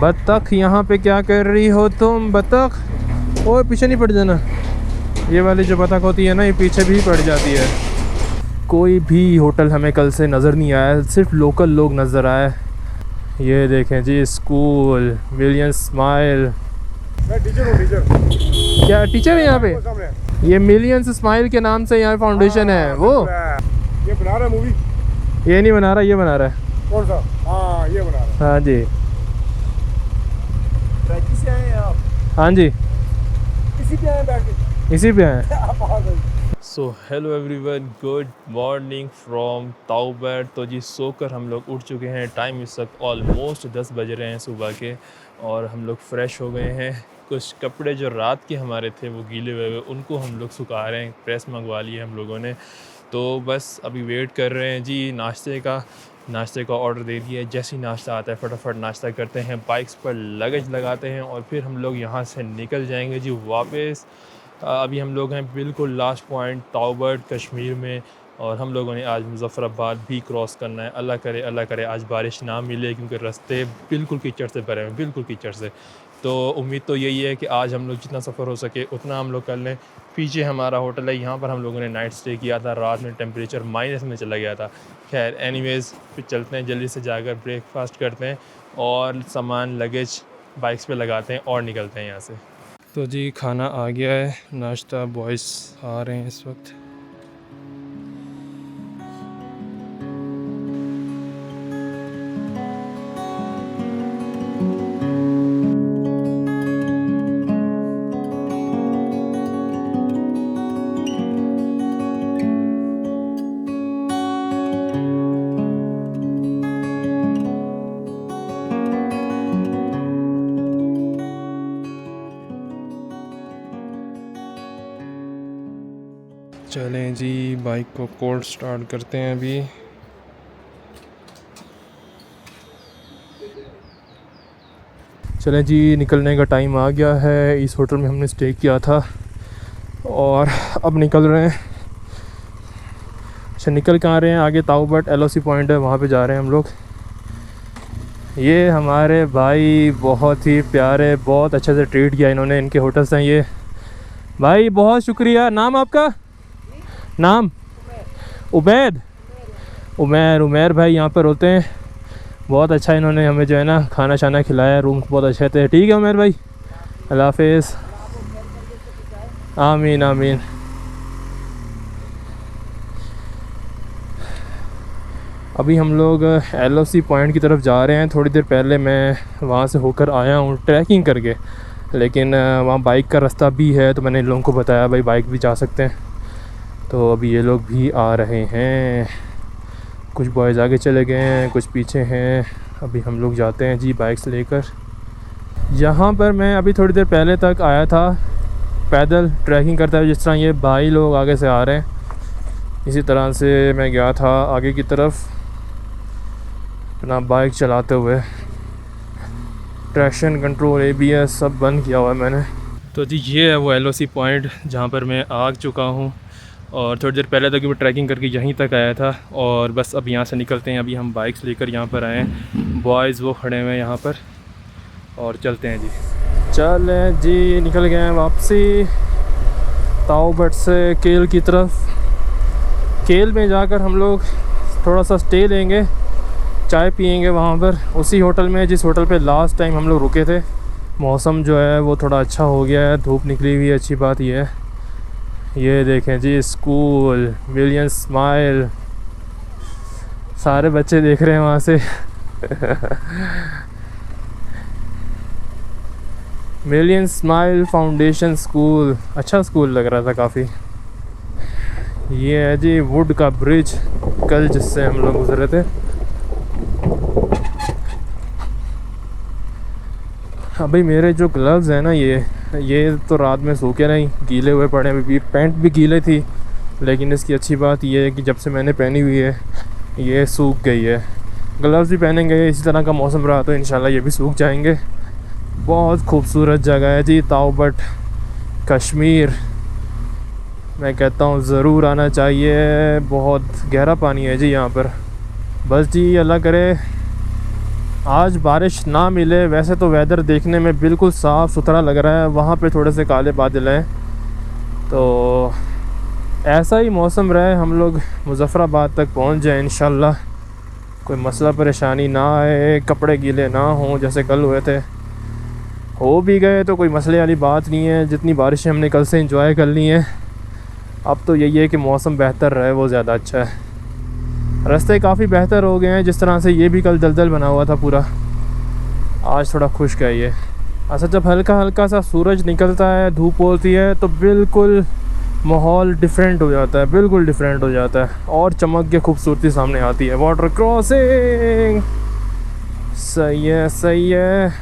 बतख यहाँ पे क्या कर रही हो तुम बतख? ओए पीछे नहीं पड़ जाना। ये वाली जो बतख होती है ना, ये पीछे भी पड़ जाती है। कोई भी होटल हमें कल से नज़र नहीं आया, सिर्फ लोकल लोग नज़र आए। ये देखें जी स्कूल मिलियन स्माइल। मैं टीचर हूँ, टीचर। क्या टीचर है यहाँ पे? ये मिलियन स्माइल के नाम से यहाँ फाउंडेशन है वो। ये बना रहा है मूवी? ये नहीं बना रहा, ये बना रहा है। कौन सा? हाँ ये बना रहा है। हाँ जी, से आए हैं आप? हाँ जी, इसी पे आए बैठ के? इसी पे हैं। आप आ गए। So hello everyone, good morning from Taobat. तो जी सोकर हम लोग उठ चुके हैं। टाइम इस वक्त ऑलमोस्ट 10 बज रहे हैं सुबह के, और हम लोग फ़्रेश हो गए हैं। कुछ कपड़े जो रात के हमारे थे वो गीले हुए, उनको हम लोग सुखा रहे हैं। प्रेस मंगवा लिए हम लोगों ने, तो बस अभी वेट कर रहे हैं जी नाश्ते का ऑर्डर दे दिया है। जैसे ही नाश्ता आता है फटाफट नाश्ता करते हैं, बाइक्स पर लगेज लगाते हैं, और फिर हम लोग यहाँ से निकल जाएंगे जी वापस। अभी हम लोग हैं बिल्कुल लास्ट पॉइंट ताउबैट कश्मीर में, और हम लोगों ने आज मुज़फ़्फ़राबाद भी क्रॉस करना है। अल्लाह करे आज बारिश ना मिले, क्योंकि रास्ते बिल्कुल कीचड़ से भरे हैं, बिल्कुल कीचड़ से। तो उम्मीद तो यही है कि आज हम लोग जितना सफ़र हो सके उतना हम लोग कर लें। पीछे हमारा होटल है, यहाँ पर हम लोगों ने नाइट स्टे किया था। रात में टेम्परेचर माइनस में चला गया था। खैर एनीवेज़, फिर चलते हैं, जल्दी से जाकर ब्रेकफास्ट करते हैं और सामान लगेज बाइक्स पे लगाते हैं और निकलते हैं यहाँ से। तो जी खाना आ गया है, नाश्ता बॉयज़ आ रहे हैं इस वक्त। चलें जी, बाइक को कोल्ड स्टार्ट करते हैं अभी। चलें जी, निकलने का टाइम आ गया है। इस होटल में हमने स्टे किया था और अब निकल रहे हैं। अच्छा, निकल कहाँ रहे हैं? आगे ताउबैट LOC पॉइंट है, वहाँ पे जा रहे हैं हम लोग। ये हमारे भाई बहुत ही प्यारे, बहुत अच्छे से ट्रीट किया इन्होंने। इनके होटल्स हैं ये। भाई बहुत शुक्रिया। नाम आपका? नाम? उबैद। उमैर भाई यहाँ पर होते हैं। बहुत अच्छा इन्होंने हमें जो है ना खाना शाना खिलाया, रूम बहुत अच्छे थे। ठीक है उमैर भाई, अल्लाह हाफिज़। आमीन आमीन। अभी हम लोग LOC पॉइंट की तरफ जा रहे हैं। थोड़ी देर पहले मैं वहाँ से होकर आया हूँ ट्रैकिंग करके, लेकिन वहाँ बाइक का रास्ता भी है, तो मैंने इन लोगों को बताया भाई बाइक भी जा सकते हैं। तो अभी ये लोग भी आ रहे हैं। कुछ बॉयज़ आगे चले गए हैं, कुछ पीछे हैं। अभी हम लोग जाते हैं जी बाइक्स लेकर। यहाँ पर मैं अभी थोड़ी देर पहले तक आया था पैदल ट्रैकिंग करता है, जिस तरह ये भाई लोग आगे से आ रहे हैं। इसी तरह से मैं गया था आगे की तरफ अपना बाइक चलाते हुए। ट्रैक्शन कंट्रोल ABS सब बंद किया हुआ है मैंने। तो जी ये है वो LOC पॉइंट जहाँ पर मैं आ चुका हूँ, और थोड़ी देर पहले तक मैं ट्रैकिंग करके यहीं तक आया था। और बस अब यहाँ से निकलते हैं। अभी हम बाइक्स लेकर यहाँ पर आए हैं। बॉयज़ वो खड़े हुए हैं यहाँ पर, और चलते हैं जी। चलें जी, निकल गए हैं वापसी ताउबैट से केल की तरफ। केल में जाकर हम लोग थोड़ा सा स्टे लेंगे, चाय पियेंगे वहाँ पर उसी होटल में जिस होटल पे लास्ट टाइम हम लोग रुके थे। मौसम जो है वो थोड़ा अच्छा हो गया है, धूप निकली हुई है। अच्छी बात ये है। ये देखें जी स्कूल मिलियन स्माइल, सारे बच्चे देख रहे हैं वहाँ से। मिलियन स्माइल फाउंडेशन स्कूल, अच्छा स्कूल लग रहा था काफ़ी। ये है जी वुड का ब्रिज, कल जिससे हम लोग गुजरे थे। अभी मेरे जो ग्लव्स हैं ना, ये तो रात में सूखे नहीं, गीले हुए पड़े हैं। अभी पैंट भी गीले थी, लेकिन इसकी अच्छी बात ये है कि जब से मैंने पहनी हुई है ये सूख गई है। ग्लव्स भी पहनेंगे, इसी तरह का मौसम रहा तो इंशाल्लाह ये भी सूख जाएंगे। बहुत खूबसूरत जगह है जी ताउबैट कश्मीर। मैं कहता हूँ ज़रूर आना चाहिए। बहुत गहरा पानी है जी यहाँ पर। बस जी अल्लाह करे आज बारिश ना मिले। वैसे तो वेदर देखने में बिल्कुल साफ़ सुथरा लग रहा है, वहाँ पे थोड़े से काले बादल हैं, तो ऐसा ही मौसम रहे, हम लोग मुज़फ़्फ़राबाद तक पहुँच जाए इंशाल्लाह, कोई मसला परेशानी ना आए, कपड़े गीले ना हों जैसे कल हुए थे। हो भी गए तो कोई मसले वाली बात नहीं है, जितनी बारिशें हमने कल से एंजॉय कर ली हैं, अब तो यही है कि मौसम बेहतर रहे, वो ज़्यादा अच्छा है। रास्ते काफ़ी बेहतर हो गए हैं, जिस तरह से ये भी कल दलदल बना हुआ था पूरा, आज थोड़ा खुश्क है ये। अच्छा, जब हल्का हल्का सा सूरज निकलता है, धूप होती है, तो बिल्कुल माहौल डिफरेंट हो जाता है, बिल्कुल डिफरेंट हो जाता है, और चमक के खूबसूरती सामने आती है। वाटर क्रॉसिंग सही है, सही है।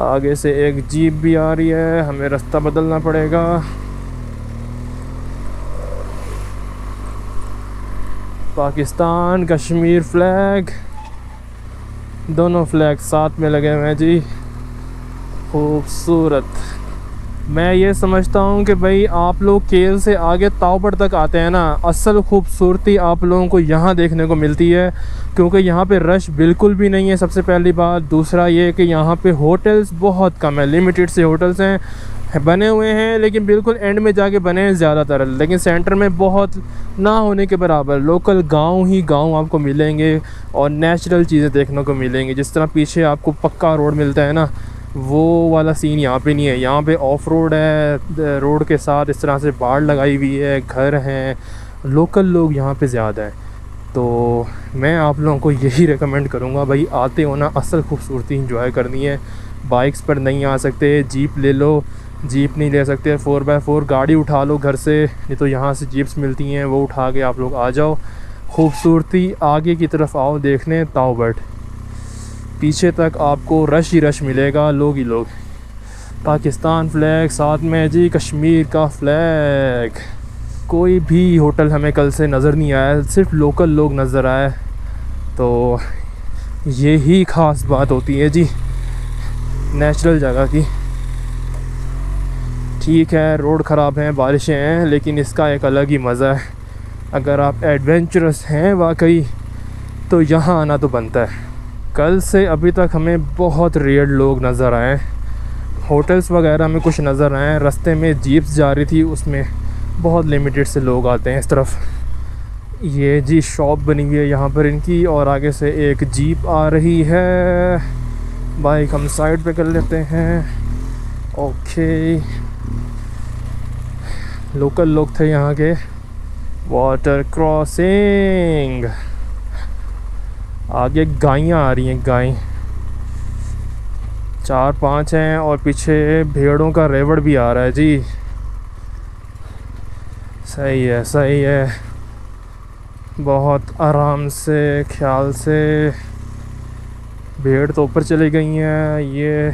आगे से एक जीप भी आ रही है, हमें रास्ता बदलना पड़ेगा। पाकिस्तान कश्मीर फ्लैग, दोनों फ्लैग साथ में लगे हुए हैं जी, खूबसूरत। मैं ये समझता हूँ कि भाई आप लोग केल से आगे तावबड़ तक आते हैं ना, असल खूबसूरती आप लोगों को यहाँ देखने को मिलती है, क्योंकि यहाँ पे रश बिल्कुल भी नहीं है, सबसे पहली बात। दूसरा ये कि यहाँ पे होटल्स बहुत कम है, लिमिटेड से होटल्स हैं, बने हुए हैं, लेकिन बिल्कुल एंड में जाके बने हैं ज़्यादातर, लेकिन सेंटर में बहुत ना होने के बराबर। लोकल गांव ही गांव आपको मिलेंगे और नेचुरल चीज़ें देखने को मिलेंगी। जिस तरह पीछे आपको पक्का रोड मिलता है ना, वो वाला सीन यहाँ पे नहीं है। यहाँ पे ऑफ रोड है, रोड के साथ इस तरह से बाड़ लगाई हुई है, घर हैं, लोकल लोग यहाँ पे ज़्यादा हैं। तो मैं आप लोगों को यही रेकमेंड करूँगा, भाई आते हो ना, असल खूबसूरती इंजॉय करनी है। बाइक्स पर नहीं आ सकते, जीप ले लो, जीप नहीं ले सकते 4x4 गाड़ी उठा लो घर से, नहीं तो यहाँ से जीप्स मिलती हैं, वो उठा के आप लोग आ जाओ। खूबसूरती आगे की तरफ आओ देखने तावबड़, पीछे तक आपको रश ही रश मिलेगा, लोग ही लोग। पाकिस्तान फ्लैग साथ में जी, कश्मीर का फ्लैग। कोई भी होटल हमें कल से नज़र नहीं आया, सिर्फ लोकल लोग नज़र आए, तो यही ख़ास बात होती है जी नेचुरल जगह की। ठीक है, रोड ख़राब हैं, बारिशें हैं, लेकिन इसका एक अलग ही मज़ा है। अगर आप एडवेंचरस हैं वाकई, तो यहाँ आना तो बनता है। कल से अभी तक हमें बहुत रेयर लोग नज़र आए, होटल्स वगैरह में कुछ नज़र आए, रास्ते में जीप्स जा रही थी, उसमें बहुत लिमिटेड से लोग आते हैं इस तरफ। ये जी शॉप बनी हुई है यहाँ पर इनकी, और आगे से एक जीप आ रही है। बाइक हम साइड पे कर लेते हैं। ओके, लोकल लोग थे यहाँ के। वाटर क्रॉसिंग, आगे गायें आ रही हैं, गाय 4-5 हैं, और पीछे भेड़ों का रेवड़ भी आ रहा है जी। सही है, सही है, बहुत आराम से, ख्याल से। भेड़ तो ऊपर चली गई हैं, ये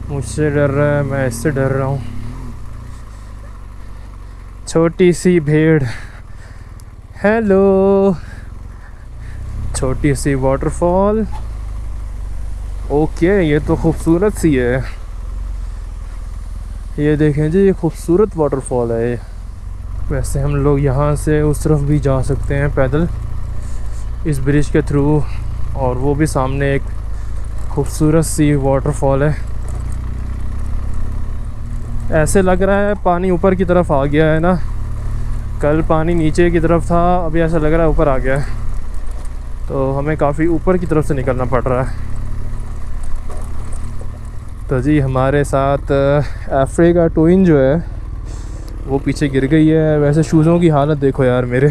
मुझसे डर रहा है, मैं इससे डर रहा हूँ। छोटी सी भेड़, हेलो। छोटी सी वाटरफॉल, ओके, ये तो खूबसूरत सी है। ये देखें जी, ये खूबसूरत वाटरफॉल है। वैसे हम लोग यहाँ से उस तरफ भी जा सकते हैं पैदल, इस ब्रिज के थ्रू, और वो भी सामने एक खूबसूरत सी वाटरफॉल है। ऐसे लग रहा है पानी ऊपर की तरफ आ गया है ना, कल पानी नीचे की तरफ था, अभी ऐसा लग रहा है ऊपर आ गया है, तो हमें काफ़ी ऊपर की तरफ से निकलना पड़ रहा है। तो जी हमारे साथ अफ्रीका ट्विन जो है वो पीछे गिर गई है। वैसे शूज़ों की हालत देखो यार मेरे,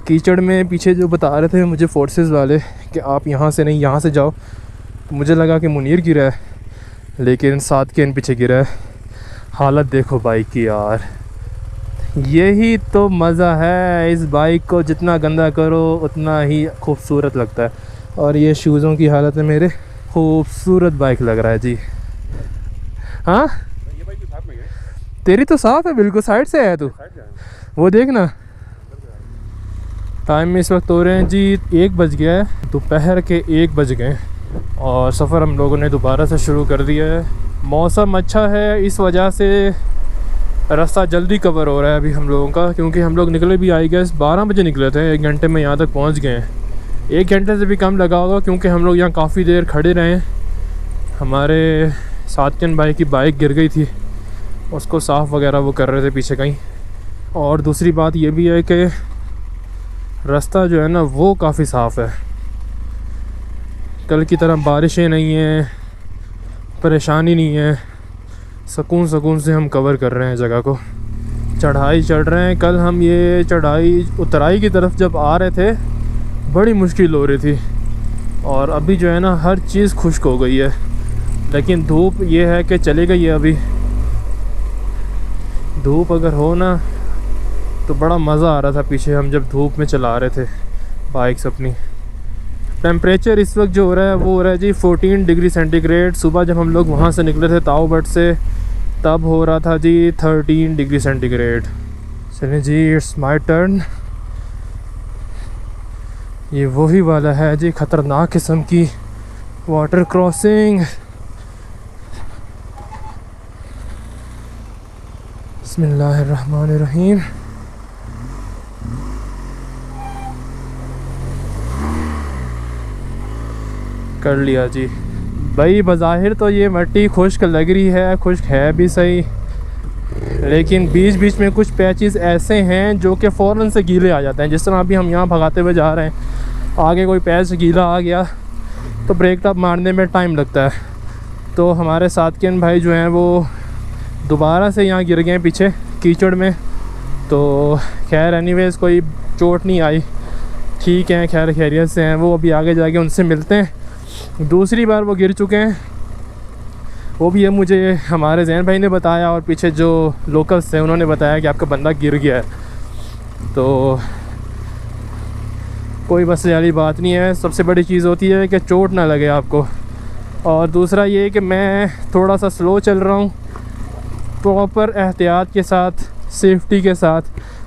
कीचड़ में। पीछे जो बता रहे थे मुझे फोर्सेस वाले कि आप यहाँ से नहीं यहाँ से जाओ, तो मुझे लगा कि मुनीर गिरा है, लेकिन साथ के इन पीछे गिरा है। हालत देखो बाइक की यार, यही तो मज़ा है इस बाइक को, जितना गंदा करो उतना ही खूबसूरत लगता है। और ये शूज़ों की हालत है मेरे, खूबसूरत बाइक लग रहा है जी। हाँ, ये बाइक के साथ में गए, तेरी तो साफ है बिल्कुल, साइड से आया तू, साइड जाए। वो देखना। टाइम में इस वक्त हो रहे हैं जी 1 बज गया है, दोपहर के 1 बज गए, और सफ़र हम लोगों ने दोबारा से शुरू कर दिया है। मौसम अच्छा है, इस वजह से रास्ता जल्दी कवर हो रहा है अभी हम लोगों का, क्योंकि हम लोग निकले भी आई गेस 12 बजे निकले थे, 1 घंटे में यहाँ तक पहुँच गए हैं। 1 घंटे से भी कम लगा होगा, क्योंकि हम लोग यहाँ काफ़ी देर खड़े रहे। हमारे साथन भाई की बाइक गिर गई थी, उसको साफ़ वगैरह वो कर रहे थे पीछे कहीं। और दूसरी बात ये भी है कि रास्ता जो है ना वो काफ़ी साफ़ है, कल की तरह बारिशें नहीं हैं, परेशानी नहीं है, सुकून से हम कवर कर रहे हैं जगह को। चढ़ाई चढ़ रहे हैं। कल हम ये चढ़ाई उतराई की तरफ जब आ रहे थे बड़ी मुश्किल हो रही थी, और अभी जो है ना हर चीज़ खुश्क हो गई है, लेकिन धूप ये है कि चली गई है। अभी धूप अगर हो ना तो बड़ा मज़ा आ रहा था पीछे हम जब धूप में चला रहे थे बाइक्स अपनी। टेम्परेचर इस वक्त जो हो रहा है वो हो रहा है जी 14 डिग्री सेंटीग्रेड। सुबह जब हम लोग वहाँ से निकले थे ताऊबट से तब हो रहा था जी 13 डिग्री सेंटीग्रेड। चलिए जी, इट्स माय टर्न। ये वही वाला है जी ख़तरनाक किस्म की वाटर क्रॉसिंग। बिस्मिल्लाहिर्रहमानिर्रहीम। कर लिया जी भाई। बज़ाहिर तो ये मिट्टी खुश्क लग रही है, खुश्क है भी सही, लेकिन बीच बीच में कुछ पैचेस ऐसे हैं जो कि फ़ौरन से गीले आ जाते हैं। जिस तरह अभी हम यहाँ भगाते हुए जा रहे हैं, आगे कोई पैच गीला आ गया तो ब्रेक टॉप मारने में टाइम लगता है। तो हमारे साथन भाई जो हैं वो दोबारा से यहाँ गिर गए पीछे कीचड़ में। तो खैर एनीवेज़ कोई चोट नहीं आई, ठीक है, खैर खैरियत से हैं वो। अभी आगे जाके उनसे मिलते हैं। दूसरी बार वो गिर चुके हैं, वो भी है मुझे हमारे जैन भाई ने बताया, और पीछे जो लोकल्स थे उन्होंने बताया कि आपका बंदा गिर गया है। तो कोई मसले वाली बात नहीं है। सबसे बड़ी चीज़ होती है कि चोट ना लगे आपको। और दूसरा ये कि मैं थोड़ा सा स्लो चल रहा हूँ, प्रॉपर एहतियात के साथ, सेफ्टी के साथ,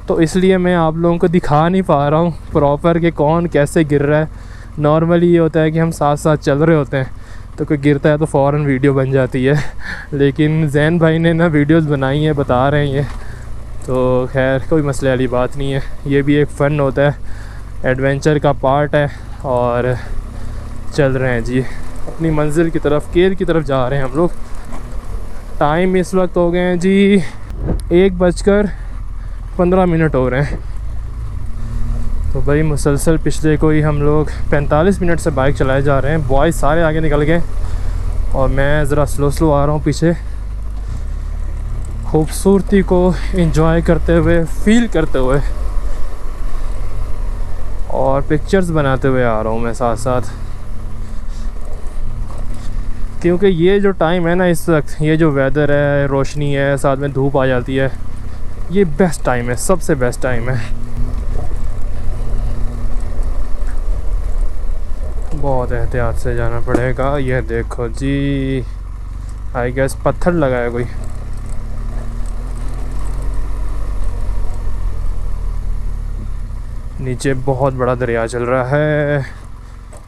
तो इसलिए मैं आप लोगों को दिखा नहीं पा रहा हूँ प्रॉपर कि कौन कैसे गिर रहा है। नॉर्मली ये होता है कि हम साथ साथ चल रहे होते हैं, तो कोई गिरता है तो फ़ौरन वीडियो बन जाती है। लेकिन जैन भाई ने ना वीडियोस बनाई हैं, बता रहे हैं ये, तो खैर कोई मसले वाली बात नहीं है। ये भी एक फ़न होता है, एडवेंचर का पार्ट है। और चल रहे हैं जी अपनी मंजिल की तरफ, केल की तरफ जा रहे हैं हम लोग। टाइम इस वक्त हो गए हैं जी 1:15 हो रहे हैं। तो भाई मुसलसल पिछले कोई हम लोग 45 मिनट से बाइक चलाए जा रहे हैं। बॉयज़ सारे आगे निकल गए और मैं ज़रा स्लो आ रहा हूँ पीछे, खूबसूरती को एंजॉय करते हुए, फील करते हुए, और पिक्चर्स बनाते हुए आ रहा हूँ मैं साथ साथ। क्योंकि ये जो टाइम है ना इस वक्त, ये जो वेदर है, रोशनी है, साथ में धूप आ जाती है, ये बेस्ट टाइम है, सबसे बेस्ट टाइम है। बहुत एहतियात से जाना पड़ेगा। ये देखो जी, आई गेस पत्थर लगाया कोई। नीचे बहुत बड़ा दरिया चल रहा है,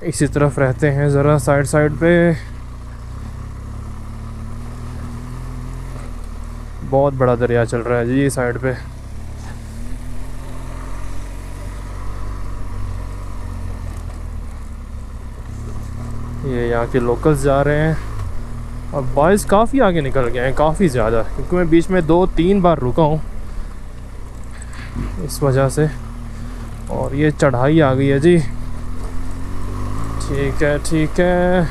इसी तरफ रहते हैं ज़रा साइड पे। बहुत बड़ा दरिया चल रहा है जी साइड पे। ये यहाँ के लोकल्स जा रहे हैं, और बॉयज़ काफ़ी आगे निकल गए हैं, काफ़ी ज़्यादा, क्योंकि मैं बीच में 2-3 बार रुका हूँ इस वजह से। और ये चढ़ाई आ गई है जी। ठीक है ठीक है,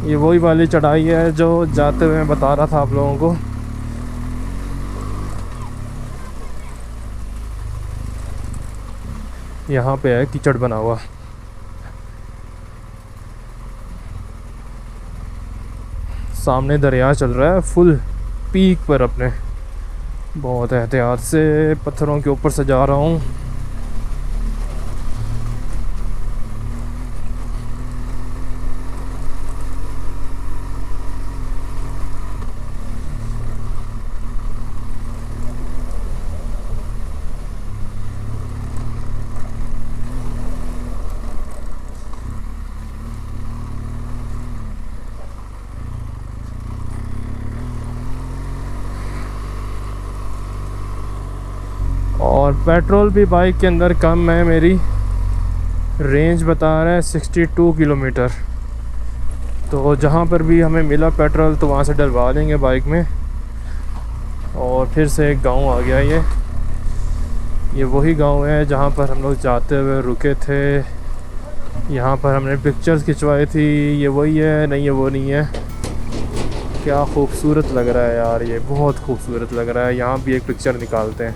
ये वही वाली चढ़ाई है जो जाते हुए मैं बता रहा था आप लोगों को। यहाँ पे है कीचड़ बना हुआ। सामने दरिया चल रहा है फुल पीक पर अपने। बहुत एहतियात से पत्थरों के ऊपर से जा रहा हूँ। और और पेट्रोल भी बाइक के अंदर कम है। मेरी रेंज बता रहा है 62 किलोमीटर। तो जहाँ पर भी हमें मिला पेट्रोल तो वहाँ से डलवा लेंगे बाइक में। और फिर से एक गांव आ गया। ये वही गांव है जहाँ पर हम लोग जाते हुए रुके थे। यहाँ पर हमने पिक्चर्स खिंचवाई थी। ये वही है? नहीं, ये वो नहीं है। क्या खूबसूरत लग रहा है यार, ये बहुत खूबसूरत लग रहा है। यहाँ भी एक पिक्चर निकालते हैं।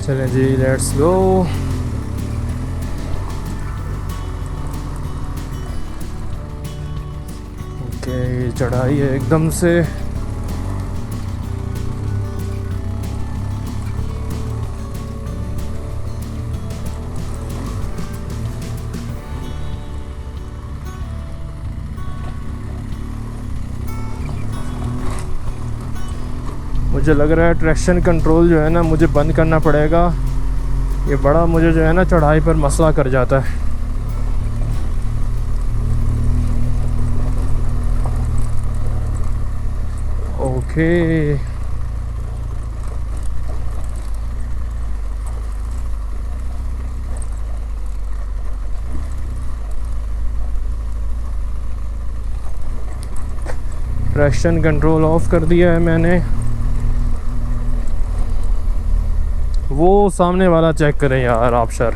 चलें जी, लेट्स गो। ओके, चढ़ाई है एकदम से। मुझे लग रहा है ट्रैक्शन कंट्रोल जो है ना मुझे बंद करना पड़ेगा। ये बड़ा मुझे जो है ना चढ़ाई पर मसला कर जाता है। ओके, ट्रैक्शन कंट्रोल ऑफ कर दिया है मैंने। वो सामने वाला चेक करें यार आप सर,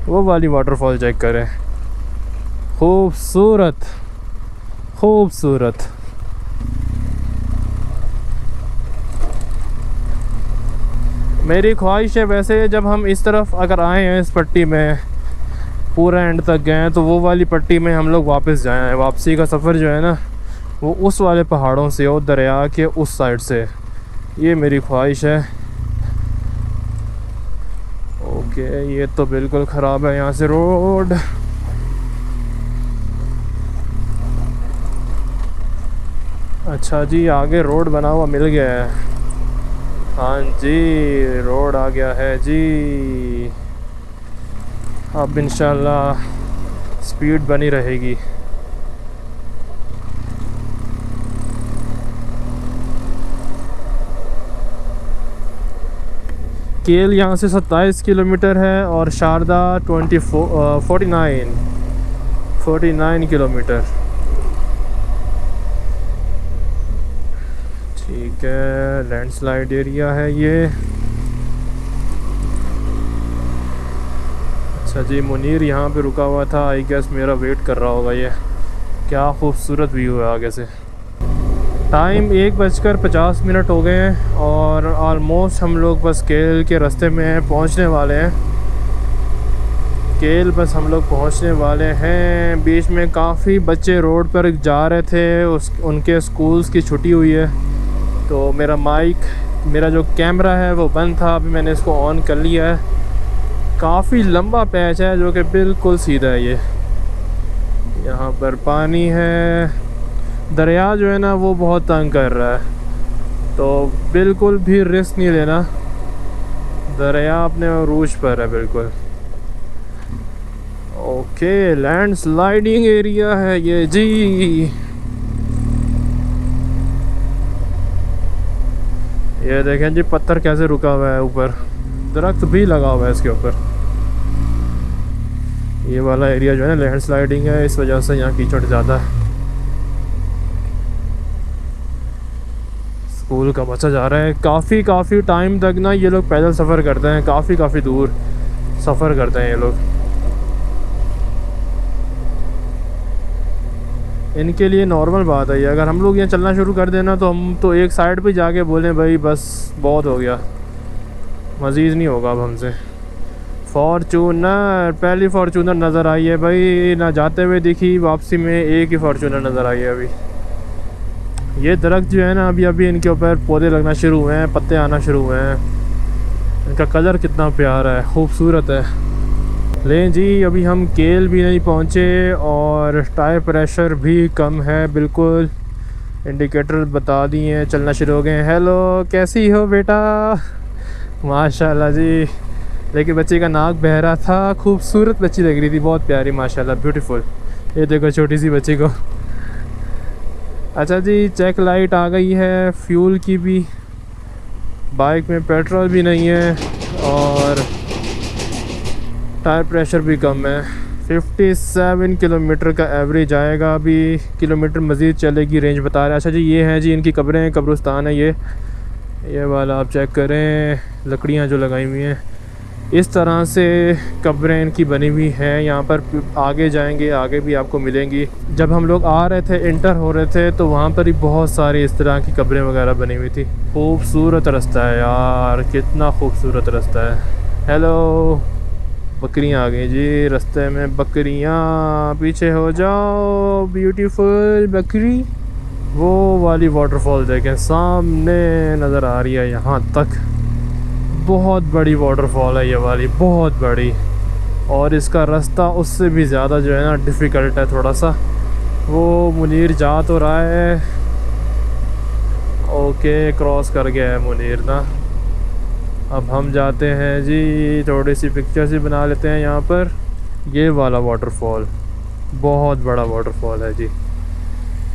वो वाली वाटरफॉल चेक करें। खूबसूरत खूबसूरत। मेरी ख्वाहिश है वैसे जब हम इस तरफ अगर आए हैं इस पट्टी में पूरा एंड तक गए हैं तो वो वाली पट्टी में हम लोग वापस जाएं। वापसी का सफ़र जो है ना वो उस वाले पहाड़ों से और दरिया के उस साइड से, ये मेरी ख्वाहिश है। ओके, ये तो बिल्कुल ख़राब है यहाँ से रोड। अच्छा जी, आगे रोड बना हुआ मिल गया है। हाँ जी, रोड आ गया है जी। अब इंशाल्लाह स्पीड बनी रहेगी। केल यहाँ से 27 किलोमीटर है और शारदा 49 किलोमीटर। ठीक है, लैंडस्लाइड एरिया है ये। अच्छा जी, मुनीर यहाँ पे रुका हुआ था, आई गेस मेरा वेट कर रहा होगा। ये क्या खूबसूरत व्यू है आगे से। टाइम 1:50 हो गए हैं और ऑलमोस्ट हम लोग बस केल के रास्ते में पहुँचने वाले हैं। केल बस हम लोग पहुँचने वाले हैं। बीच में काफ़ी बच्चे रोड पर जा रहे थे, उनके स्कूल्स की छुट्टी हुई है तो मेरा जो कैमरा है वो बंद था। अभी मैंने इसको ऑन कर लिया है। काफ़ी लंबा पैच है जो कि बिल्कुल सीधा है। ये यहाँ पर पानी है। दरिया जो है ना वो बहुत तंग कर रहा है तो बिल्कुल भी रिस्क नहीं लेना। दरिया अपने अरूज पर है बिल्कुल। ओके, लैंड स्लाइडिंग एरिया है ये जी। ये देखें जी, पत्थर कैसे रुका हुआ है ऊपर, दरख्त भी लगा हुआ है इसके ऊपर। ये वाला एरिया जो है ना लैंड स्लाइडिंग है, इस वजह से यहाँ कीचड़ ज़्यादा है। स्कूल का बच्चा जा रहा है। काफ़ी टाइम तक ना ये लोग पैदल सफ़र करते हैं, काफ़ी दूर सफ़र करते हैं ये लोग। इनके लिए नॉर्मल बात है ये। अगर हम लोग यहाँ चलना शुरू कर देना तो हम तो एक साइड पे जाके बोलें भाई बस बहुत हो गया, मज़ीद नहीं होगा अब हमसे। फॉर्चूनर, पहली फॉर्चूनर नज़र आई है भाई, ना जाते हुए दिखी, वापसी में एक ही फॉर्चूनर नज़र आई है अभी। ये दरख्त जो है ना अभी इनके ऊपर पौधे लगना शुरू हुए हैं, पत्ते आना शुरू हुए हैं। इनका कलर कितना प्यारा है, खूबसूरत है। लें जी, अभी हम केल भी नहीं पहुँचे और टायर प्रेशर भी कम है बिल्कुल। इंडिकेटर बता दिए हैं, चलना शुरू हो गए। हेलो, कैसी हो बेटा? माशाल्लाह जी। लेकिन बच्चे का नाक बह रहा था, खूबसूरत बच्ची लग रही थी, बहुत प्यारी माशाल्लाह, ब्यूटीफुल। ये देखो छोटी सी बच्ची को। अच्छा जी, चेक लाइट आ गई है, फ्यूल की भी। बाइक में पेट्रोल भी नहीं है और टायर प्रेशर भी कम है। 57 किलोमीटर का एवरेज आएगा। अभी किलोमीटर मज़ीद चलेगी, रेंज बता रहा है। अच्छा जी, ये हैं जी इनकी कब्रें, कब्रिस्तान है ये वाला आप चेक करें, लकड़ियाँ जो लगाई हुई हैं इस तरह से कब्रें इनकी बनी हुई हैं। यहाँ पर आगे जाएंगे, आगे भी आपको मिलेंगी। जब हम लोग आ रहे थे, इंटर हो रहे थे, तो वहाँ पर ही बहुत सारी इस तरह की कब्रें वगैरह बनी हुई थी। खूबसूरत रास्ता है यार, कितना खूबसूरत रास्ता है। हेलो, बकरियाँ आ गई जी रास्ते में, बकरियाँ पीछे हो जाओ, ब्यूटीफुल बकरी। वो वाली वाटरफॉल देखें, सामने नज़र आ रही है यहाँ तक। बहुत बड़ी वाटरफॉल है ये वाली, बहुत बड़ी। और इसका रास्ता उससे भी ज़्यादा जो है ना डिफ़िकल्ट है थोड़ा सा। वो मुनीर जा तो रहा है, ओके क्रॉस कर गया है मुनीर ना। अब हम जाते हैं जी, थोड़ी सी पिक्चर्स भी बना लेते हैं यहाँ पर। ये वाला वाटरफॉल बहुत बड़ा वाटरफॉल है जी,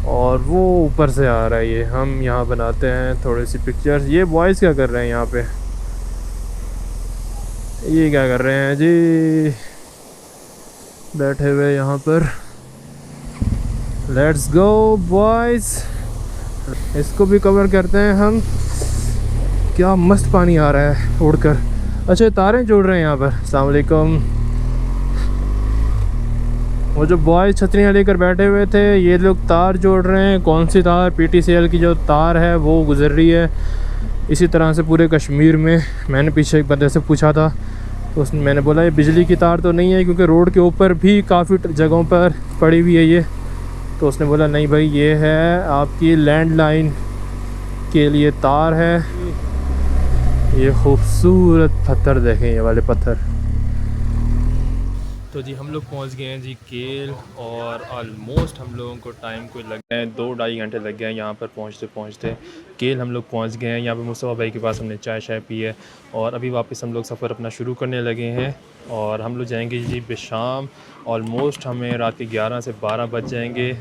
और वो ऊपर से आ रहा है। ये हम यहाँ बनाते हैं थोड़ी सी पिक्चर्स। ये बॉयज़ क्या कर रहे हैं यहाँ पे? ये क्या कर रहे हैं जी, बैठे हुए यहाँ पर। लेट्स गो बॉयज़, इसको भी कवर करते हैं हम। क्या मस्त पानी आ रहा है उड़कर। अच्छा, तारें जोड़ रहे हैं यहाँ पर। अस्सलाम वालेकुम। वो जो बॉयज़ छतरियाँ लेकर बैठे हुए थे, ये लोग तार जोड़ रहे हैं। कौन सी तार? PTCL की जो तार है वो गुजर रही है। इसी तरह से पूरे कश्मीर में। मैंने पीछे एक बंदे से पूछा था, तो उसने मैंने बोला ये बिजली की तार तो नहीं है, क्योंकि रोड के ऊपर भी काफ़ी जगहों पर पड़ी हुई है ये। तो उसने बोला नहीं भाई, ये है आपकी लैंडलाइन के लिए तार है। ये खूबसूरत पत्थर देखें, ये वाले पत्थर। तो जी हम लोग पहुंच गए हैं जी केल, और ऑलमोस्ट हम लोगों को टाइम को लग गए हैं 2-2.5 घंटे लग गए हैं यहाँ पर पहुंचते। केल हम लोग पहुंच गए हैं। यहाँ पे मुस्तफ़ा भाई के पास हमने चाय शाय पी है, और अभी वापस हम लोग सफ़र अपना शुरू करने लगे हैं। और हम लोग जाएंगे जी बेशाम। ऑलमोस्ट हमें रात के 11 से 12 बज जाएंगे।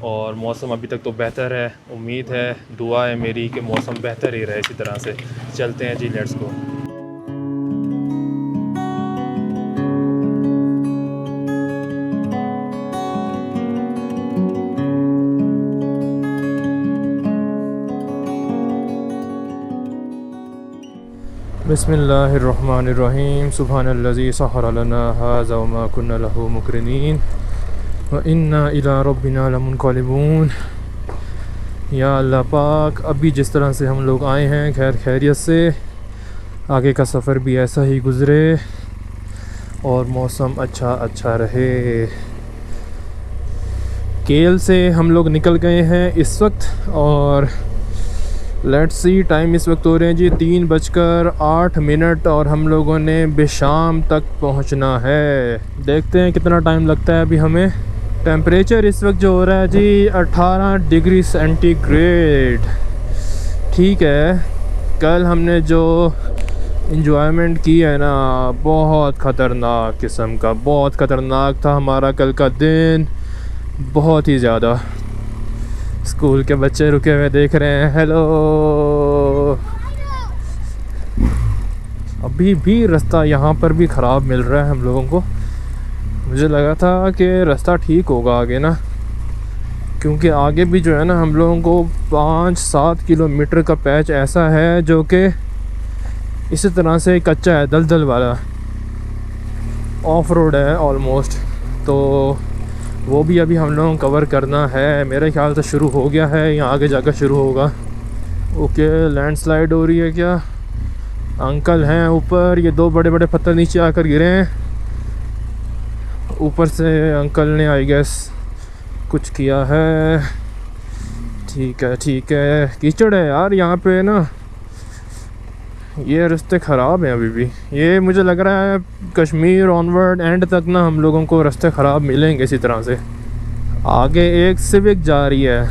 और मौसम अभी तक तो बेहतर है, उम्मीद है, दुआ है मेरी कि मौसम बेहतर ही रहे। इसी तरह से चलते हैं जी, लेट्स गो। बिस्मिल्लाहिर्रहमानिर्रहीम। सुब्हानल्लज़ी सहर लना हाज़ा व मा कुन्ना लहू मुक़रिनीन व इन्ना इला रब्बिना लमुनक़लिबून। या अल्लाह पाक, अभी जिस तरह से हम लोग आए हैं खैर खैरियत से, आगे का सफ़र भी ऐसा ही गुज़रे और मौसम अच्छा रहे। केल से हम लोग निकल गए हैं इस वक्त, और लेट्स सी टाइम इस वक्त हो रहे हैं जी 3:08 और हम लोगों ने बेशाम तक पहुंचना है। देखते हैं कितना टाइम लगता है अभी हमें। टेम्परेचर इस वक्त जो हो रहा है जी 18 डिग्री सेंटीग्रेड। ठीक है, कल हमने जो इंजॉयमेंट की है ना, बहुत ख़तरनाक किस्म का, बहुत ख़तरनाक था हमारा कल का दिन, बहुत ही ज़्यादा। स्कूल के बच्चे रुके हुए देख रहे हैं। हेलो, अभी भी रास्ता यहाँ पर भी ख़राब मिल रहा है हम लोगों को। मुझे लगा था कि रास्ता ठीक होगा आगे ना, क्योंकि आगे भी जो है ना हम लोगों को 5-7 किलोमीटर का पैच ऐसा है जो कि इसी तरह से कच्चा है, दलदल वाला, ऑफ रोड है ऑलमोस्ट। तो वो भी अभी हम लोगों को कवर करना है। मेरे ख्याल से शुरू हो गया है, यहाँ आगे जाकर शुरू होगा। ओके, लैंडस्लाइड हो रही है क्या? अंकल हैं ऊपर, ये 2 बड़े बड़े पत्थर नीचे आकर गिरे हैं। ऊपर से अंकल ने आई गेस कुछ किया है। ठीक है, कीचड़ है यार यहाँ पे ना। ये रास्ते ख़राब हैं अभी भी। ये मुझे लग रहा है कश्मीर ऑनवर्ड एंड तक ना हम लोगों को रास्ते ख़राब मिलेंगे इसी तरह से। आगे एक सिविक जा रही है,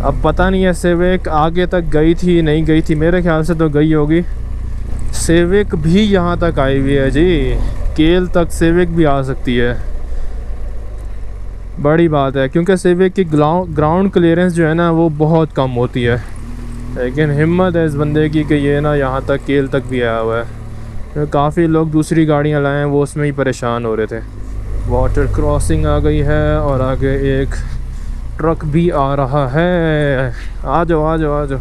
अब पता नहीं है सिविक आगे तक गई थी नहीं गई थी, मेरे ख्याल से तो गई होगी। सिविक भी यहाँ तक आई हुई है जी, केल तक सिविक भी आ सकती है। बड़ी बात है क्योंकि सिविक की ग्राउंड क्लियरेंस जो है ना वो बहुत कम होती है, लेकिन हिम्मत है इस बंदे की कि ये ना यहाँ तक केल तक भी आया हुआ है। तो काफ़ी लोग दूसरी गाड़ियाँ लाए हैं, वो उसमें ही परेशान हो रहे थे। वाटर क्रॉसिंग आ गई है और आगे एक ट्रक भी आ रहा है। आ जाओ आ जाओ आ जाओ।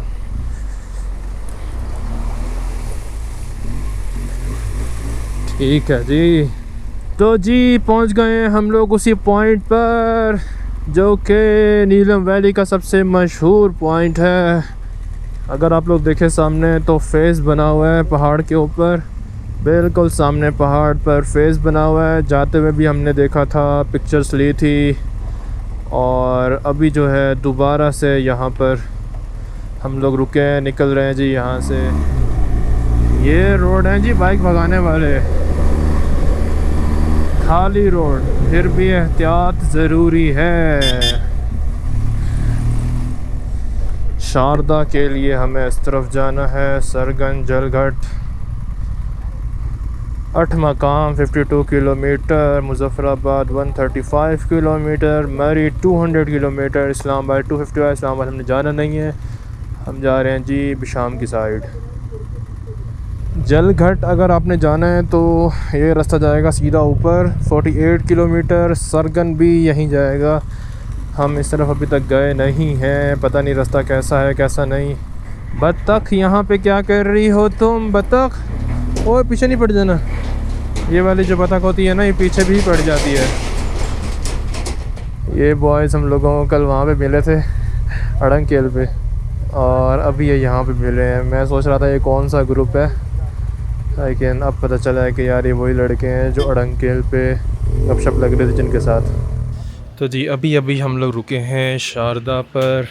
ठीक है जी, तो जी पहुंच गए हम लोग उसी पॉइंट पर जो कि नीलम वैली का सबसे मशहूर पॉइंट है। अगर आप लोग देखें सामने तो फेस बना हुआ है पहाड़ के ऊपर, बिल्कुल सामने पहाड़ पर फेस बना हुआ है। जाते हुए भी हमने देखा था, पिक्चर्स ली थी। और अभी जो है दोबारा से यहाँ पर हम लोग रुके हैं, निकल रहे हैं जी यहाँ से। ये रोड है जी बाइक भगाने वाले, खाली रोड, फिर भी एहतियात ज़रूरी है। शारदा के लिए हमें इस तरफ जाना है, सरगन जलघट 8 मकाम 52 किलोमीटर, मुजफ्फराबाद 135 किलोमीटर, मरी 200 किलोमीटर, इस्लामाबाद 250। इस्लामाबाद हमने जाना नहीं है, हम जा रहे हैं जी बिशाम की साइड। जलघट अगर आपने जाना है तो ये रास्ता जाएगा सीधा ऊपर 48 किलोमीटर, सरगन भी यहीं जाएगा। हम इस तरफ अभी तक गए नहीं हैं, पता नहीं रास्ता कैसा है कैसा नहीं। बत्तख यहाँ पे क्या कर रही हो तुम बत्तख? ओए पीछे नहीं पड़ जाना, ये वाली जो बत्तख होती है ना ये पीछे भी पड़ जाती है। ये बॉयज़ हम लोगों को कल वहाँ पे मिले थे अड़ंकेल पे, और अभी ये यहाँ पे मिले हैं। मैं सोच रहा था ये कौन सा ग्रुप है, लेकिन अब पता चला है कि यार ये वही लड़के हैं जो अड़ंकेल पे गपशप लग रहे थे जिनके साथ। तो जी अभी हम लोग रुके हैं शारदा पर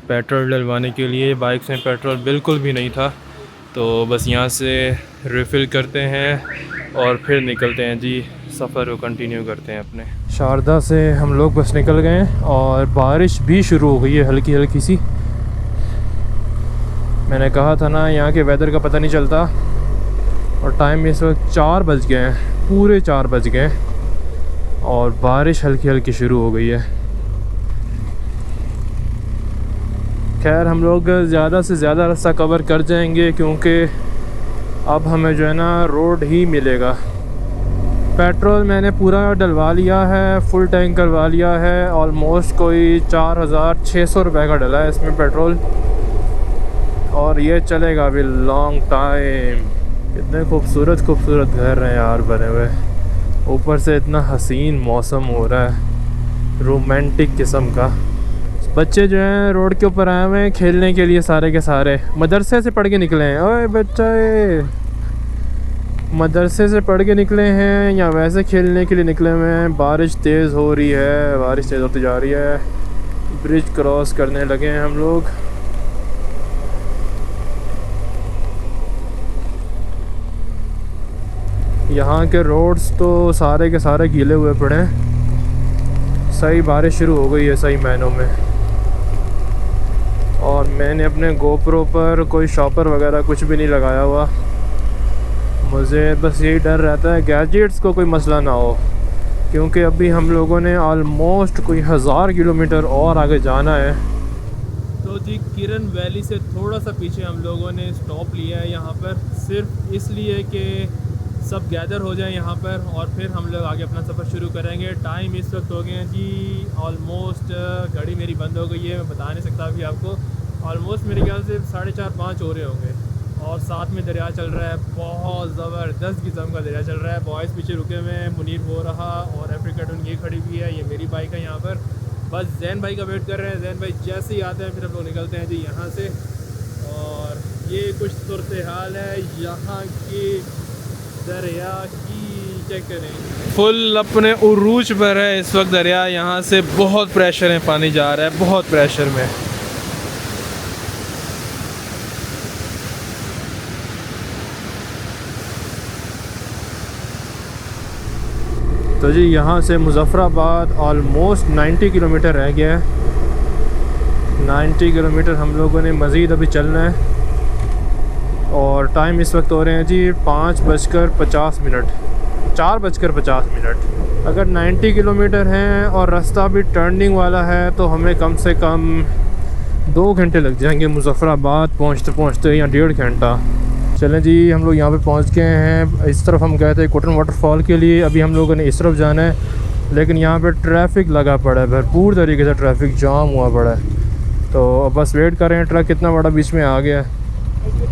पेट्रोल डलवाने के लिए। बाइक में पेट्रोल बिल्कुल भी नहीं था, तो बस यहाँ से रिफ़िल करते हैं और फिर निकलते हैं जी, सफ़र को कंटिन्यू करते हैं अपने। शारदा से हम लोग बस निकल गए हैं और बारिश भी शुरू हो गई है हल्की हल्की सी। मैंने कहा था ना यहाँ के वेदर का पता नहीं चलता, और टाइम इस वक्त 4 बज गए हैं, पूरे 4 बज गए हैं और बारिश हल्की हल्की शुरू हो गई है। खैर हम लोग ज़्यादा से ज़्यादा रास्ता कवर कर जाएंगे क्योंकि अब हमें जो है ना रोड ही मिलेगा। पेट्रोल मैंने पूरा डलवा लिया है, फुल टैंक करवा लिया है। ऑलमोस्ट कोई 4600 रुपये का डला है इसमें पेट्रोल, और ये चलेगा अभी लॉन्ग टाइम। कितने खूबसूरत घर हैं यार बने हुए, ऊपर से इतना हसीन मौसम हो रहा है, रोमांटिक किस्म का। बच्चे जो हैं रोड के ऊपर आए हुए हैं खेलने के लिए, सारे के सारे मदरसे से पढ़ के निकले हैं। ओए बच्चे मदरसे से पढ़ के निकले हैं या वैसे खेलने के लिए निकले हुए हैं। बारिश तेज़ हो रही है, बारिश तेज़ होती जा रही है। ब्रिज क्रॉस करने लगे हैं हम लोग। यहाँ के रोड्स तो सारे के सारे गीले हुए पड़े हैं। सही बारिश शुरू हो गई है सही मायनों में। और मैंने अपने गोप्रो पर कोई शॉपर वगैरह कुछ भी नहीं लगाया हुआ। मुझे बस यही डर रहता है गैजेट्स को कोई मसला ना हो, क्योंकि अभी हम लोगों ने ऑलमोस्ट कोई 1000 किलोमीटर और आगे जाना है। तो जी किरण वैली से थोड़ा सा पीछे हम लोगों ने स्टॉप लिया है यहाँ पर, सिर्फ इसलिए कि सब गैदर हो जाए यहाँ पर और फिर हम लोग आगे अपना सफ़र शुरू करेंगे। टाइम इस वक्त हो गए हैं जी ऑलमोस्ट, घड़ी मेरी बंद हो गई है, मैं बता नहीं सकता अभी आपको। ऑलमोस्ट मेरे ख्याल से 4:30-5 हो रहे होंगे, और साथ में दरिया चल रहा है, बहुत ज़बरदस्त किस्म का दरिया चल रहा है। बॉयज़ पीछे रुके हुए हैं, मुनीर वो रहा और अफ्रीका टून ये खड़ी हुई है, ये मेरी बाइक है यहाँ पर। बस जैन भाई का वेट कर रहे हैं। जैन भाई जैसे ही आते हैं फिर हम लोग निकलते हैं जी यहाँ से। और ये कुछ सूरत हाल है यहाँ की दरिया की, चेक करें फुल अपने उरूज पर है इस वक्त दरिया। यहाँ से बहुत प्रेशर है, पानी जा रहा है बहुत प्रेशर में। तो जी यहाँ से मुज़फ़्फ़राबाद ऑलमोस्ट 90 किलोमीटर रह गया है। 90 किलोमीटर हम लोगों ने मज़ीद अभी चलना है और टाइम इस वक्त हो रहे हैं जी 5:50 4:50। अगर 90 किलोमीटर हैं और रास्ता भी टर्निंग वाला है तो हमें कम से कम 2 घंटे लग जाएंगे मुज़फ़्फ़राबाद पहुँचते पहुँचते, या 1.5 घंटा। चलें जी, हम लोग यहाँ पे पहुँच गए हैं। इस तरफ हम गए थे कोटन वाटरफॉल के लिए, अभी हम लोगों ने इस तरफ जाना है, लेकिन यहाँ पे ट्रैफिक लगा पड़ा है, भरपूर तरीके से ट्रैफिक जाम हुआ पड़ा है। तो अब बस वेट कर रहे हैं, ट्रक कितना बड़ा बीच में आ गया है।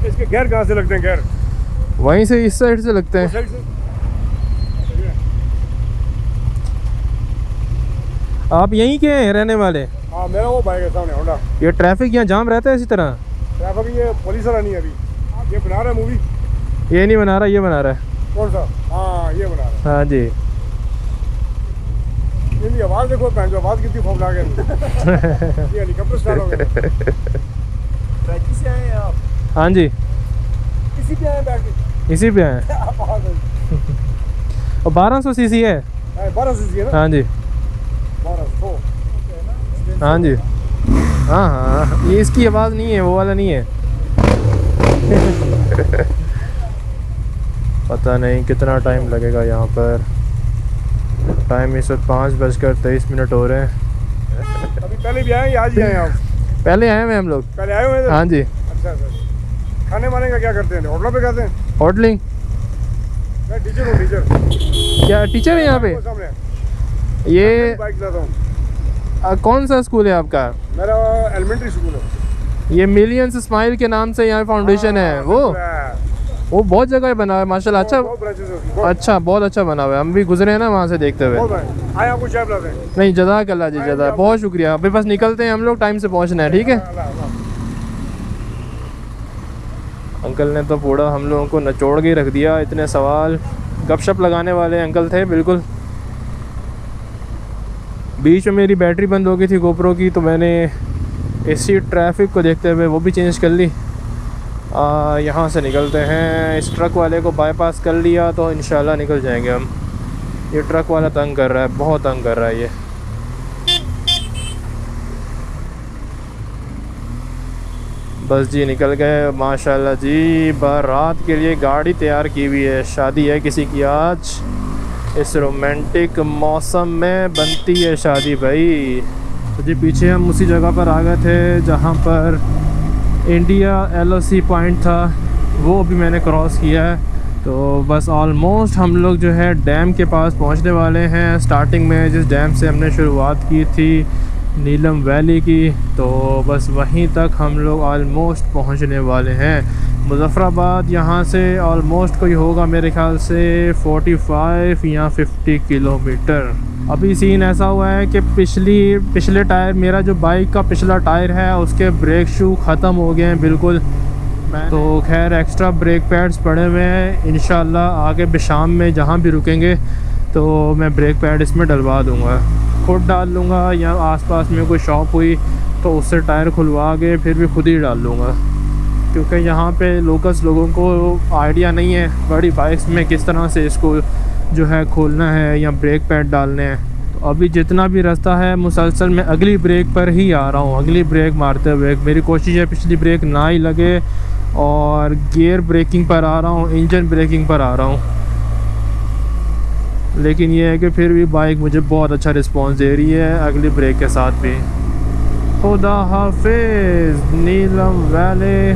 इसके गेयर कहाँ से लगते हैं? गेयर वहीं से, इस साइड से लगते हैं। आप यहीं के हैं रहने वाले? हाँ, मेरा वो बाइक है सामने, होंडा। ये ट्रैफिक यहाँ जाम रहता है इसी तरह? ट्रैफिक ये पुलिस वाला नहीं है अभी, ये बना रहा है मूवी। ये नहीं बना रहा, ये बना रहा है। कौन सा? हाँ, ये बना रहा है। हाँ जी। इनकी आवाज़ देखो, पहन जो आवाज़ कितनी खौफनाक है। ये हेलीकॉप्टर स्टार्ट हो गया। ट्रैकी से आए हैं आप? हाँ जी, इसी पे आए बैठ के? इसी पे हैं। और 1200 सीसी है। 12 सीसी है ना? हाँ जी, 1200। हाँ जी, हाँ हाँ, ये इसकी आवाज़ नहीं है, वो वाला नहीं है। पता नहीं कितना टाइम लगेगा यहाँ पर। टाइम इस वक्त 5:23 हो रहे हैं। अभी पहले भी आए या आज ही आए आप? पहले आए हुए हम लोग। पहले आए हुए हैं? हाँ जी। अच्छा अच्छा। खाने वाने का क्या करते हैं? होटलों पे खाते हैं? होटलिंग। मैं टीचर हूँ, टीचर। क्या टीचर है यहाँ पे? सामने ये बाइक चलाता हूँ। कौन सा स्कूल है आपका? मेरा एलिमेंट्री स्कूल है। ये मिलियंस स्माइल के नाम से यहाँ फाउंडेशन है वो बहुत जगह बना है माशाल्लाह। अच्छा, अच्छा, बहुत अच्छा बना हुआ है। हम भी गुजरे हैं ना वहाँ से देखते हुए। आए आपको चाय पिलाते हैं? नहीं, जज़ाकल्लाह जी, जज़ा, बहुत शुक्रिया। अभी बस निकलते हैं हम लोग, टाइम से पहुँचना है, ठीक है। अंकल ने तो पूरा हम लोगों को नचोड़ के रख दिया, इतने सवाल, गपशप लगाने वाले अंकल थे बिल्कुल। बीच में मेरी बैटरी बंद हो गई थी गोप्रो की, तो मैंने इसी ट्रैफिक को देखते हुए वो भी चेंज कर ली। यहाँ से निकलते हैं। इस ट्रक वाले को बाईपास कर लिया तो इंशाल्लाह निकल जाएंगे हम। ये ट्रक वाला तंग कर रहा है, बहुत तंग कर रहा है ये। बस जी निकल गए माशाल्लाह जी। बारात के लिए गाड़ी तैयार की हुई है, शादी है किसी की आज। इस रोमांटिक मौसम में बनती है शादी भाई। तो जी पीछे हम उसी जगह पर आ गए थे जहाँ पर इंडिया LOC पॉइंट था, वो अभी मैंने क्रॉस किया है। तो बस ऑलमोस्ट हम लोग जो है डैम के पास पहुँचने वाले हैं। स्टार्टिंग में जिस डैम से हमने शुरुआत की थी नीलम वैली की, तो बस वहीं तक हम लोग ऑलमोस्ट पहुँचने वाले हैं। मुज़फ़्फ़राबाद यहाँ से ऑलमोस्ट कोई होगा मेरे ख्याल से 45 या 50 किलोमीटर। अभी सीन ऐसा हुआ है कि पिछले टायर, मेरा जो बाइक का पिछला टायर है उसके ब्रेक शू ख़त्म हो गए हैं बिल्कुल। तो खैर एक्स्ट्रा ब्रेक पैड्स पड़े हुए हैं, इंशाल्लाह आगे शाम में जहाँ भी रुकेंगे तो मैं ब्रेक पैड इसमें डलवा दूँगा, खुद डाल लूँगा, या आसपास में कोई शॉप हुई तो उससे टायर खुलवा के फिर भी खुद ही डाल लूँगा। क्योंकि यहाँ पे लोकल्स लोगों को आइडिया नहीं है बड़ी बाइक्स में किस तरह से इसको जो है खोलना है या ब्रेक पैड डालने हैं। तो अभी जितना भी रास्ता है मुसलसल मैं अगली ब्रेक पर ही आ रहा हूँ, अगली ब्रेक मारते हुए। मेरी कोशिश है पिछली ब्रेक ना ही लगे और गियर ब्रेकिंग पर आ रहा हूँ, इंजन ब्रेकिंग पर आ रहा हूँ। लेकिन ये है कि फिर भी बाइक मुझे बहुत अच्छा रिस्पॉन्स दे रही है अगली ब्रेक के साथ भी। खुदा हाफिज़ Neelum valley,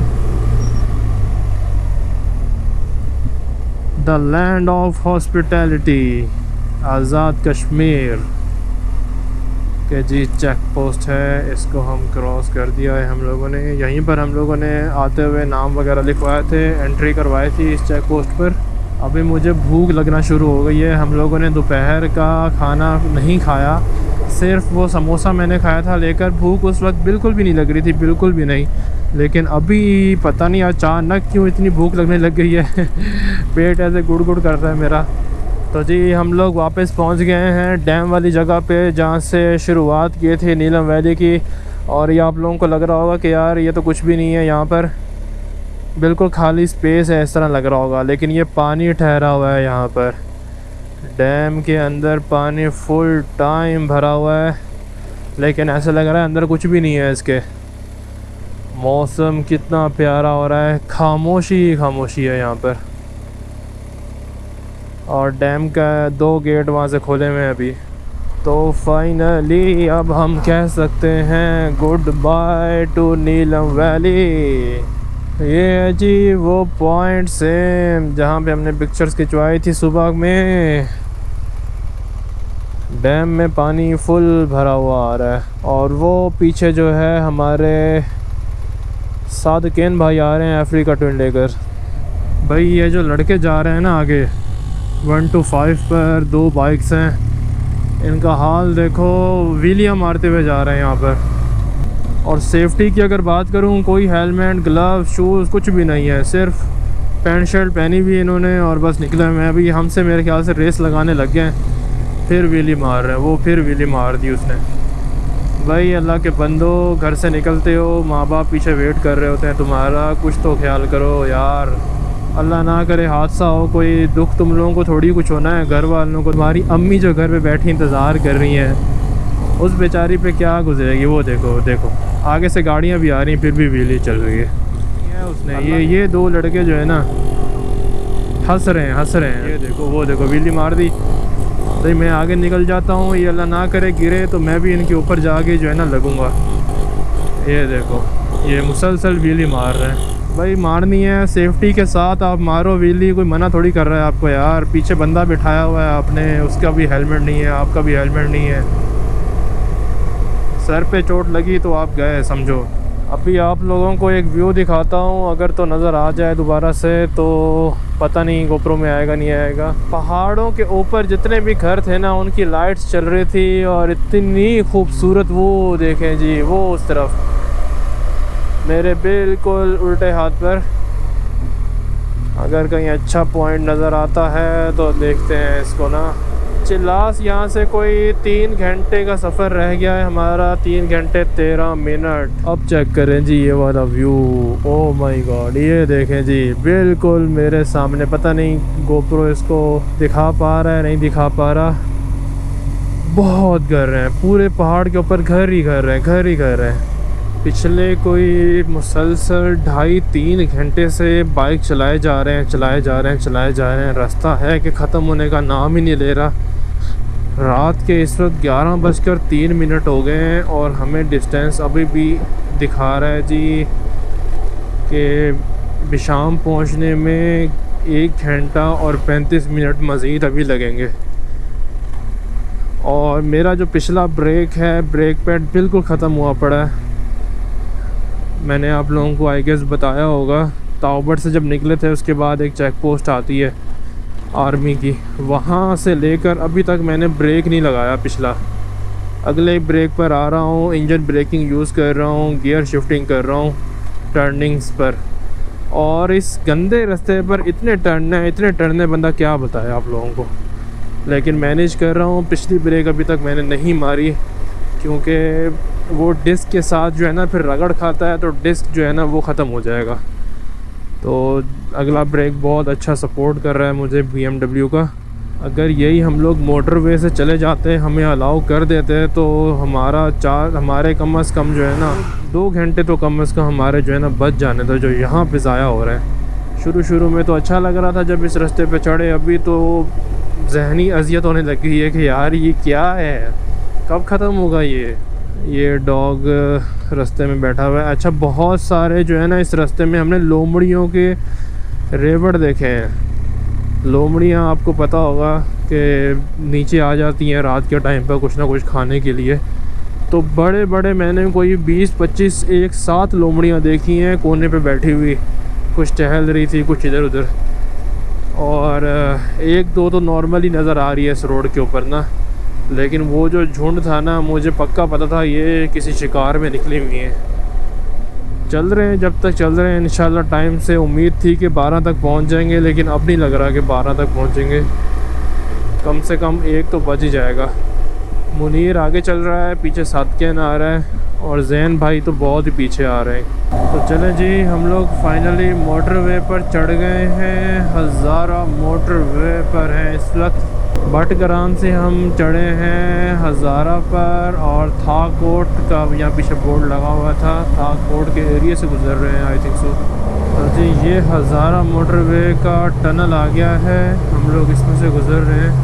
the land of hospitality, Azad Kashmir के जी चेक पोस्ट है। इसको हम क्रॉस कर दिया है हम लोगों ने। यहीं पर हम लोगों ने आते हुए नाम वगैरह लिखवाए थे, एंट्री करवाई थी इस चेक पोस्ट पर। अभी मुझे भूख लगना शुरू हो गई है। हम लोगों ने दोपहर का खाना नहीं खाया, सिर्फ वो समोसा मैंने खाया था, लेकर भूख उस वक्त बिल्कुल भी नहीं लग रही थी, बिल्कुल भी नहीं। लेकिन अभी पता नहीं अचानक क्यों इतनी भूख लगने लग गई है पेट ऐसे गुड़ गुड़ कर रहा है मेरा। तो जी हम लोग वापस पहुंच गए हैं डैम वाली जगह पे जहाँ से शुरुआत की थी नीलम वैली की। और ये आप लोगों को लग रहा होगा कि यार ये तो कुछ भी नहीं है, यहाँ पर बिल्कुल खाली स्पेस है, इस तरह लग रहा होगा, लेकिन ये पानी ठहरा हुआ है यहाँ पर। डैम के अंदर पानी फुल टाइम भरा हुआ है, लेकिन ऐसा लग रहा है अंदर कुछ भी नहीं है इसके। मौसम कितना प्यारा हो रहा है, खामोशी ही खामोशी है यहाँ पर। और डैम का 2 गेट वहाँ से खोले हुए हैं अभी। तो फाइनली अब हम कह सकते हैं good by two Neelam valley. ये है जी वो पॉइंट सेम जहाँ पे हमने पिक्चर्स खिंचवाई थी सुबह में। डैम में पानी फुल भरा हुआ आ रहा है और वो पीछे जो है हमारे सादकेन भाई आ रहे हैं अफ्रीका ट्विन लेकर। भाई ये जो लड़के जा रहे हैं ना आगे 1 to 5 पर 2 बाइक्स हैं, इनका हाल देखो, व्हीलियां मारते हुए जा रहे हैं यहाँ पर। और सेफ्टी की अगर बात करूँ, कोई हेलमेट ग्लव शूज़ कुछ भी नहीं है, सिर्फ पैंट शर्ट पहनी हुई इन्होंने और बस निकले हुए हैं। अभी हमसे मेरे ख्याल से रेस लगाने लग गए हैं, फिर व्हीली मार रहे हैं वो, फिर व्हीली मार दी उसने। भाई अल्लाह के बंदो, घर से निकलते हो, माँ बाप पीछे वेट कर रहे होते हैं तुम्हारा, कुछ तो ख्याल करो यार। अल्लाह ना करे हादसा हो, कोई दुख तुम लोगों को थोड़ी कुछ होना है, घर वालों को। तुम्हारी अम्मी जो घर पे बैठी इंतज़ार कर रही हैं, उस बेचारी पे क्या गुजरेगी। वो देखो देखो आगे से गाड़ियाँ भी आ रही हैं, फिर भी व्हीली चल रही है उसने। ये 2 लड़के जो है ना हंस रहे हैं। ये देखो वो देखो व्हीली मार दी। भाई मैं आगे निकल जाता हूँ, ये अल्लाह ना करे गिरे तो मैं भी इनके ऊपर जाके जो है ना लगूँगा। ये देखो ये मुसलसल व्हीली मार रहे हैं। भाई मारनी है सेफ्टी के साथ, आप मारो व्हीली, कोई मना थोड़ी कर रहा है आपको यार। पीछे बंदा बिठाया हुआ है आपने, उसका भी हेलमेट नहीं है, आपका भी हेलमेट नहीं है, सर पे चोट लगी तो आप गए समझो। अभी आप लोगों को एक व्यू दिखाता हूँ, अगर तो नज़र आ जाए दोबारा से तो पता नहीं गोप्रो में आएगा नहीं आएगा। पहाड़ों के ऊपर जितने भी घर थे ना, उनकी लाइट्स चल रही थी और इतनी खूबसूरत, वो देखें जी वो उस तरफ मेरे बिल्कुल उल्टे हाथ पर। अगर कहीं अच्छा पॉइंट नज़र आता है तो देखते हैं इसको ना। चिल्लास यहाँ से कोई 3 घंटे का सफ़र रह गया है हमारा, 3 घंटे 13 मिनट। अब चेक करें जी ये वाला व्यू, ओह माय गॉड, ये देखें जी बिल्कुल मेरे सामने। पता नहीं गोप्रो इसको दिखा पा रहा है नहीं दिखा पा रहा। बहुत घर हैं पूरे पहाड़ के ऊपर, घर ही घर हैं। पिछले कोई मुसलसल 2.5-3 घंटे से बाइक चलाए जा रहे हैं। रास्ता है कि ख़त्म होने का नाम ही नहीं ले रहा। रात के इस वक्त 11:03 हो गए हैं और हमें डिस्टेंस अभी भी दिखा रहा है जी कि बिशाम पहुंचने में 1 घंटा और 35 मिनट मज़ीद अभी लगेंगे। और मेरा जो पिछला ब्रेक है, ब्रेक पैड बिल्कुल ख़त्म हुआ पड़ा है। मैंने आप लोगों को आई गेस बताया होगा, ताउबट से जब निकले थे उसके बाद एक चेक पोस्ट आती है आर्मी की, वहाँ से लेकर अभी तक मैंने ब्रेक नहीं लगाया पिछला। अगले ब्रेक पर आ रहा हूँ, इंजन ब्रेकिंग यूज़ कर रहा हूँ, गियर शिफ्टिंग कर रहा हूँ टर्निंग्स पर। और इस गंदे रास्ते पर इतने टर्न बंदा क्या बताए आप लोगों को, लेकिन मैनेज कर रहा हूँ। पिछली ब्रेक अभी तक मैंने नहीं मारी क्योंकि वो डिस्क के साथ जो है ना फिर रगड़ खाता है, तो डिस्क जो है ना वो ख़त्म हो जाएगा। तो अगला ब्रेक बहुत अच्छा सपोर्ट कर रहा है मुझे BMW का। अगर यही हम लोग मोटरवे से चले जाते हैं, हमें अलाउ कर देते हैं, तो हमारे कम अज़ कम जो है ना 2 घंटे तो कम अज़ कम हमारे जो है ना बच जाने थे, जो यहाँ पे ज़ाया हो रहा है। शुरू में तो अच्छा लग रहा था जब इस रास्ते पे चढ़े, अभी तो जहनी अजियत होने लगी है कि यार ये क्या है, कब ख़त्म होगा ये डॉग रास्ते में बैठा हुआ है। अच्छा बहुत सारे जो है ना इस रास्ते में हमने लोमड़ियों के रेवड़ देखे हैं। लोमड़ियाँ आपको पता होगा कि नीचे आ जाती हैं रात के टाइम पर कुछ ना कुछ खाने के लिए। तो बड़े मैंने कोई 20-25 एक साथ लोमड़ियाँ देखी हैं कोने पे बैठी हुई, कुछ टहल रही थी, कुछ इधर उधर। और 1-2 तो नॉर्मली नज़र आ रही है इस रोड के ऊपर ना, लेकिन वो जो झुंड था ना मुझे पक्का पता था ये किसी शिकार में निकली हुई हैं। चल रहे हैं जब तक चल रहे हैं, इंशाल्लाह टाइम से उम्मीद थी कि 12 तक पहुंच जाएंगे, लेकिन अब नहीं लग रहा कि 12 तक पहुंचेंगे। कम से कम 1 तो बच ही जाएगा। मुनीर आगे चल रहा है, पीछे सादकेन आ रहा है और जैन भाई तो बहुत ही पीछे आ रहे हैं। तो चलें जी हम लोग फाइनली मोटरवे पर चढ़ गए हैं। हज़ारा मोटरवे पर हैं इस वक्त। भटगरान से हम चढ़े हैं हज़ारा पर और था कोट का यहाँ पीछे बोर्ड लगा हुआ था कोट के एरिया से गुज़र रहे हैं आई थिंक सो। और जी ये हज़ारा मोटरवे का टनल आ गया है, हम लोग इसमें से गुज़र रहे हैं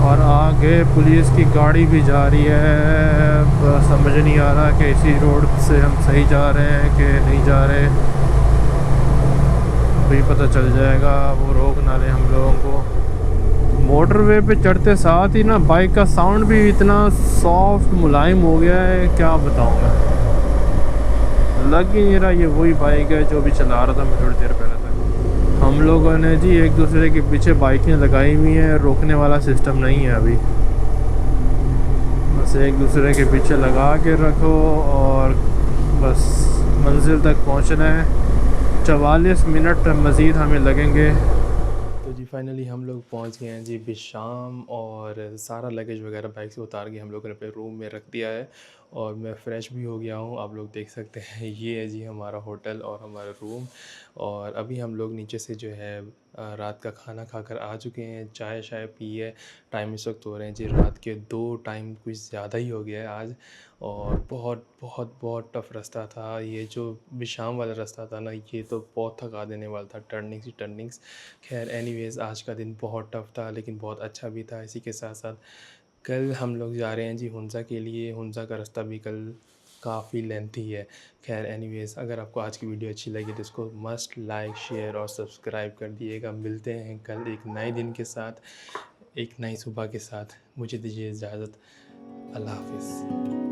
और आगे पुलिस की गाड़ी भी जा रही है। समझ नहीं आ रहा कि इसी रोड से हम सही जा रहे हैं कि नहीं जा रहे, अभी पता चल जाएगा, वो रोक ना ले हम लोगों को। मोटरवे पे चढ़ते साथ ही ना बाइक का साउंड भी इतना सॉफ्ट मुलायम हो गया है, क्या बताऊँ मैं। लग ही नहीं रहा ये वही बाइक है जो भी चला रहा था मैं थोड़ी देर पहले तक। हम लोगों ने जी एक दूसरे के पीछे बाइकें लगाई हुई हैं, रोकने वाला सिस्टम नहीं है अभी, बस एक दूसरे के पीछे लगा के रखो और बस मंजिल तक पहुंचना है। 44 मिनट मज़ीद हमें लगेंगे। तो जी फाइनली हम लोग पहुंच गए हैं जी बिशाम, और सारा लगेज वगैरह बाइक से उतार के हम लोगों ने अपने रूम में रख दिया है और मैं फ़्रेश भी हो गया हूं। आप लोग देख सकते हैं ये है जी हमारा होटल और हमारा रूम। और अभी हम लोग नीचे से जो है रात का खाना खाकर आ चुके हैं, चाय शाय पी है। टाइम इस वक्त हो रहे हैं जी रात के 2 टाइम, कुछ ज़्यादा ही हो गया है आज। और बहुत बहुत बहुत टफ़ रास्ता था ये, जो बिशाम वाला रास्ता था ना, ये तो बहुत थका देने वाला था, टर्निंग्स ही टर्निंग्स। खैर एनीवेज़ आज का दिन बहुत टफ़ था लेकिन बहुत अच्छा भी था। इसी के साथ साथ कल हम लोग जा रहे हैं जी हुंज़ा के लिए। हुंज़ा का रास्ता भी कल काफ़ी लेंथी है। खैर एनीवेज़ अगर आपको आज की वीडियो अच्छी लगी तो इसको मस्ट लाइक शेयर और सब्सक्राइब कर दिएगा। मिलते हैं कल एक नए दिन के साथ, एक नई सुबह के साथ। मुझे दीजिए इजाज़त। अल्लाह हाफ़िज़।